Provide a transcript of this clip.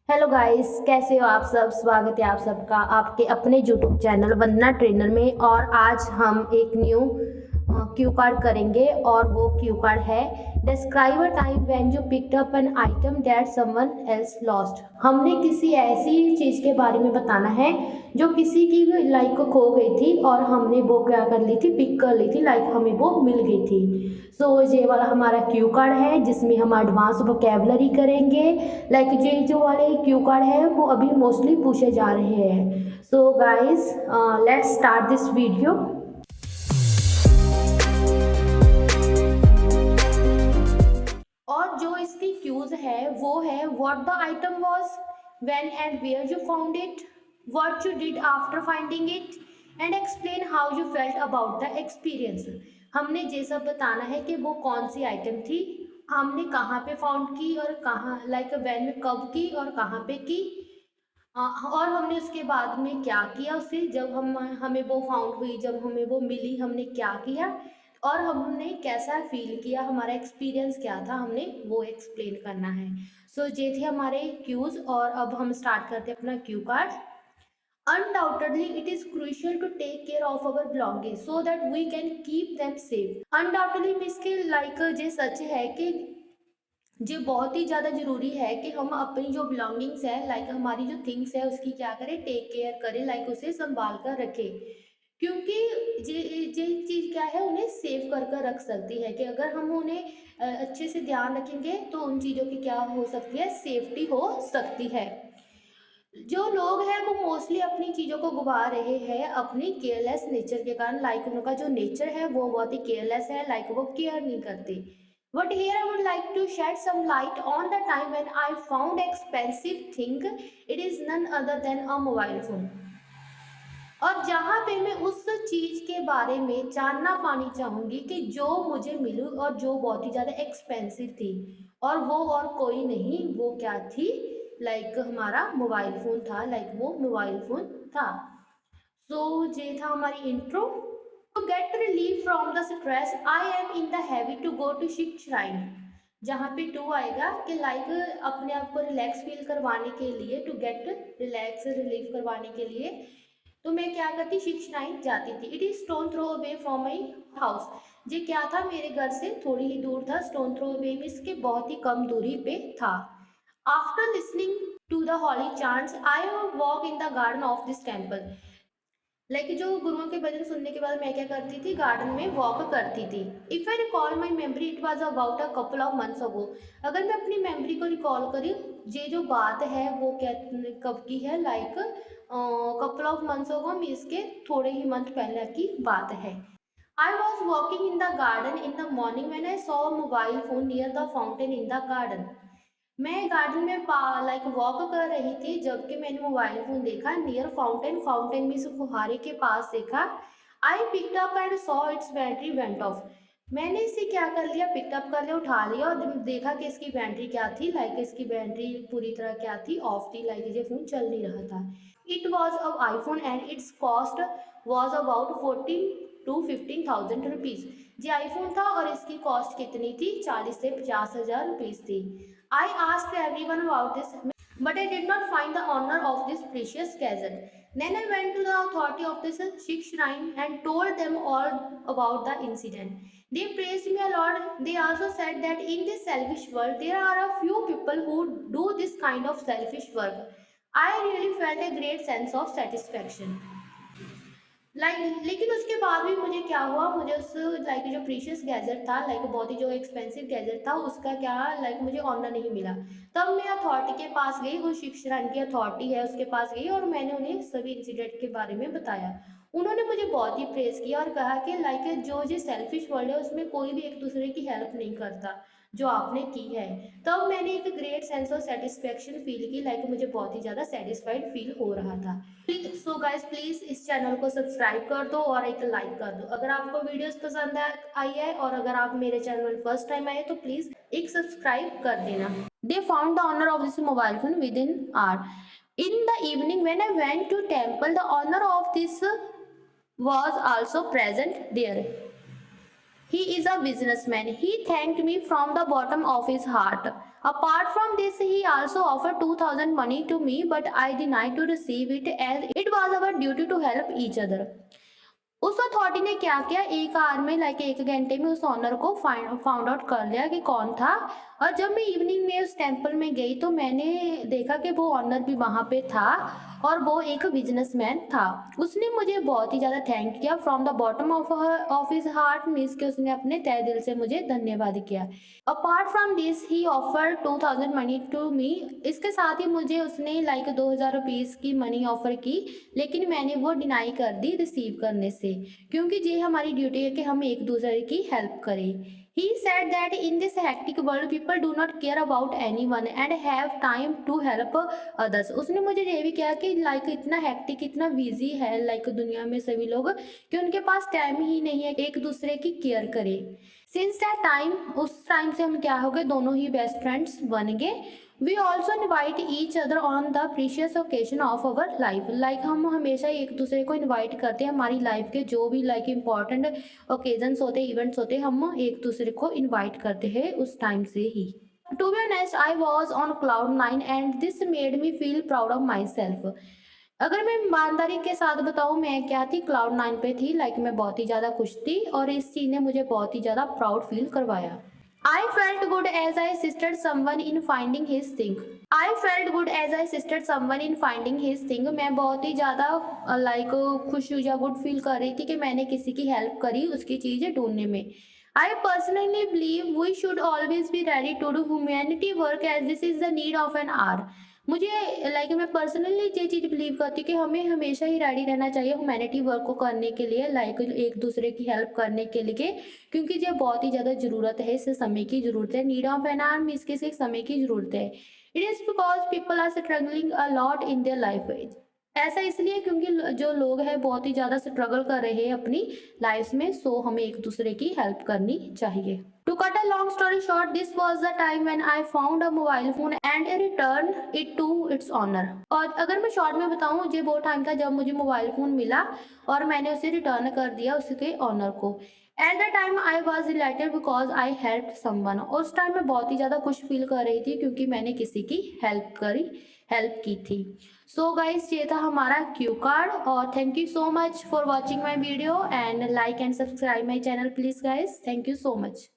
Hello guys, कैसे हो आप सब। स्वागत है आप सबका आपके अपने यूट्यूब चैनल वंदना ट्रेनर में। और आज हम एक न्यू क्यू कार्ड करेंगे और वो क्यू कार्ड है describe a time when you picked up an item that someone else lost. हमने किसी ऐसी चीज़ के बारे में बताना है जो किसी की लाइक खो गई थी और हमने वो क्या कर ली थी, पिक कर ली थी, लाइक हमें वो मिल गई थी। सो ये वाला हमारा क्यू कार्ड है जिसमें हम एडवांस वोकेबलरी करेंगे। लाइक ये जो वाले क्यू कार्ड है वो अभी मोस्टली पूछे जा रहे हैं। So guys, let's start this video. और जो इसकी क्यूज है वो है what the item was, when and where you found it, what you did after finding it, and explain how you felt about the experience. हमने ये सब बताना है कि वो कौन सी आइटम थी, हमने कहाँ पे फाउंड की और कहाँ, लाइक व्हेन में कब की और कहाँ पे की, और हमने उसके बाद में क्या किया उससे, जब हम हमें वो फाउंड हुई, जब हमें वो मिली हमने क्या किया और हमने कैसा फील किया, हमारा एक्सपीरियंस क्या था, हमने वो एक्सप्लेन करना है। सो ये थे हमारे क्यूज और अब हम स्टार्ट करते हैं अपना Q card. Undoubtedly, it is crucial to take care of our belongings so that we can keep them safe. Undoubtedly means के लाइक ये सच है कि ये बहुत ही ज़्यादा ज़रूरी है कि हम अपनी जो बिलोंगिंग्स है, लाइक हमारी जो थिंग्स है उसकी क्या करें, टेक केयर करें, लाइक उसे संभाल कर रखें। क्योंकि ये चीज़ क्या है, उन्हें सेव कर रख सकती है कि अगर हम उन्हें अच्छे से ध्यान रखेंगे तो उन चीज़ों की क्या हो सकती है, सेफ्टी हो सकती है। जो लोग हैं वो मोस्टली अपनी चीज़ों को गुबा रहे हैं अपनी केयरलेस नेचर के कारण। लाइक उनका जो नेचर है वो बहुत ही केयरलेस है, लाइक वो केयर नहीं करते। But here I would like to shed some light on the time when I found expensive thing, it is none other than a mobile phone. और जहाँ पे मैं उस चीज़ के बारे में जानना पानी चाहूँगी कि जो मुझे मिली और जो बहुत ही ज़्यादा एक्सपेंसिव थी, और वो और कोई नहीं, वो क्या थी, लाइक हमारा मोबाइल फ़ोन था, लाइक वो मोबाइल फ़ोन था। सो ये था हमारी intro. To get relief from the stress I am in the habit to go to Shiv shrine. जहाँ पे टू आएगा कि लाइक अपने आप को रिलैक्स फील करवाने के लिए, टू गेट रिलैक्स रिलीफ करवाने के लिए तो मैं क्या करती, शिक्षाएं जाती थी। It is stone throw away from my house. ये क्या था, मेरे घर से थोड़ी ही दूर था। स्टोन थ्रो अवे में इसके बहुत ही कम दूरी पे था। After listening to the holy chants I walk in the garden of this temple. Like जो गुरुओं के भजन सुनने के बाद मैं क्या करती थी, गार्डन में वॉक करती थी। If I recall my memory it was about a couple of months ago. अगर मैं अपनी मेमोरी को रिकॉल करी, ये जो बात है वो क्या, कब की है, like couple of months ago means के थोड़े ही मंथ पहले की बात है। I was walking in the garden in the morning when I saw a mobile phone near the fountain in the garden. मैं गार्डन में लाइक वॉक कर रही थी जबकि मैंने मोबाइल फोन देखा नियर फाउंटेन, फाउंटेन में से फुहारे के पास देखा। I picked up and saw it's battery went of. मैंने इसे क्या कर लिया, पिकअप कर लिया, उठा लिया और जब देखा कि इसकी बैटरी क्या थी, लाइक इसकी बैटरी पूरी तरह क्या थी, ऑफ थी, लाइक ये फोन चल नहीं रहा था। It was a iPhone and its cost was about 14 to 15,000 rupees. जी आईफोन था और इसकी कॉस्ट कितनी थी, 40 से 50 हजार रुपीज थी। I asked everyone about this, but I did not find the owner of this precious gadget. Then I went to the authority of this Sikh shrine and told them all about the incident. They praised me a lot. They also said that in this selfish world, there are a few people who do this kind of selfish work. I really felt a great sense of satisfaction. लेकिन उसके बाद भी मुझे क्या हुआ, मुझे उस like जो प्रीशियस गैजेट था, लाइक बहुत ही जो एक्सपेंसिव गैजेट था, उसका क्या, लाइक मुझे ऑनर नहीं मिला। तब मैं अथॉरिटी के पास गई, उस शिक्षा की अथॉरिटी है उसके पास गई और मैंने उन्हें सभी इंसिडेंट के बारे में बताया। उन्होंने मुझे बहुत ही प्रेज किया और कहा कि लाइक जो सेल्फिश वर्ल्ड है उसमें कोई भी एक दूसरे की हेल्प नहीं करता जो आपने की है। तब मैंने एक great sense of satisfaction feel की, लाइक मुझे बहुत ही ज़्यादा सेटिस्फाइड फील हो रहा था। सो गाइस, प्लीज़ इस चैनल को सब्सक्राइब कर दो और एक लाइक कर दो अगर आपको वीडियोस पसंद आई है, और अगर आप मेरे चैनल में फर्स्ट टाइम आए तो प्लीज़ एक सब्सक्राइब कर देना। They found the owner of this mobile phone with in hour. In the evening when I went to temple the owner of this was also present there. He is a businessman. He thanked me from the bottom of his heart. Apart from this, he also offered 2000 money to me, but I denied to receive it as it was our duty to help each other. उस authority ने क्या किया, एक our में like 1 घंटे में उस honour को फाउंड आउट कर लिया कि कौन था। और जब मैं इवनिंग में उस टेम्पल में गई तो मैंने देखा कि वो ऑनर भी वहाँ पे था और वो एक बिजनेसमैन था। उसने मुझे बहुत ही ज़्यादा थैंक किया from the bottom of his heart, means के उसने अपने तहे दिल से मुझे धन्यवाद किया। Apart from this he offer 2000 money to me. इसके साथ ही मुझे उसने लाइक 2000 रुपीज़ की मनी ऑफर की, लेकिन मैंने वो डिनाई कर दी रिसीव करने से, क्योंकि ये हमारी ड्यूटी है कि हम एक दूसरे की हेल्प करें। He said that in this hectic world people do not care about anyone and have time to help others. उसने मुझे ये भी कहा कि लाइक इतना हेक्टिक, इतना बिजी है लाइक दुनिया में सभी लोग कि उनके पास टाइम ही नहीं है एक दूसरे की केयर करे। सिंस दैट टाइम, उस टाइम से हम क्या हो गए, दोनों ही बेस्ट फ्रेंड्स बन गए। We also invite each other on the precious occasion of our life. Like हम हमेशा एक दूसरे को इन्वाइट करते हैं, हमारी लाइफ के जो भी लाइक इंपॉर्टेंट ओकेजन्स होते हैं, इवेंट्स होते हैं, हम एक दूसरे को इन्वाइट करते हैं उस टाइम से ही। To be honest, I was on cloud 9 and this made me feel proud of myself. अगर मैं ईमानदारी के साथ बताऊँ, मैं क्या थी, क्लाउड 9 पे थी, लाइक मैं बहुत ही ज़्यादा खुश थी और इस चीज़ ने मुझे बहुत ही ज़्यादा प्राउड फील करवाया। I felt good as I assisted someone in finding his thing. I felt good as I assisted someone in finding his thing. मैं बहुत ही ज़्यादा लाइक खुश या गुड फील कर रही थी कि मैंने किसी की हेल्प करी उसकी चीज़ें ढूंढने में। I personally believe we should always be ready to do humanity work as this is the need of an hour. मुझे लाइक मैं पर्सनली ये चीज़ बिलीव करती हूँ कि हमें हमेशा ही रेडी रहना चाहिए ह्यूमैनिटी वर्क को करने के लिए, लाइक एक दूसरे की हेल्प करने के लिए, क्योंकि ये बहुत ही ज़्यादा ज़रूरत है, इसे समय की ज़रूरत है। नीड ऑफ एन आर्म इसके से समय की ज़रूरत है। It is because people are struggling a lot in their life. ऐसा इसलिए क्योंकि जो लोग हैं बहुत ही ज़्यादा स्ट्रगल कर रहे हैं अपनी लाइफ में, सो हमें एक दूसरे की हेल्प करनी चाहिए। To cut a long story short, this was the time when I found a mobile phone and return it to its owner. और अगर मैं शॉर्ट में बताऊं, ये वो टाइम था जब मुझे मोबाइल फोन मिला और मैंने उसे रिटर्न कर दिया उसके ऑनर को। At the time I was related because I help someone. और उस टाइम मैं बहुत ही ज़्यादा खुश फील कर रही थी क्योंकि मैंने किसी की हेल्प की थी। सो गाइस, ये था हमारा क्यू कार्ड और thank you so much for watching my video and like and subscribe my channel please guys. Thank you so much.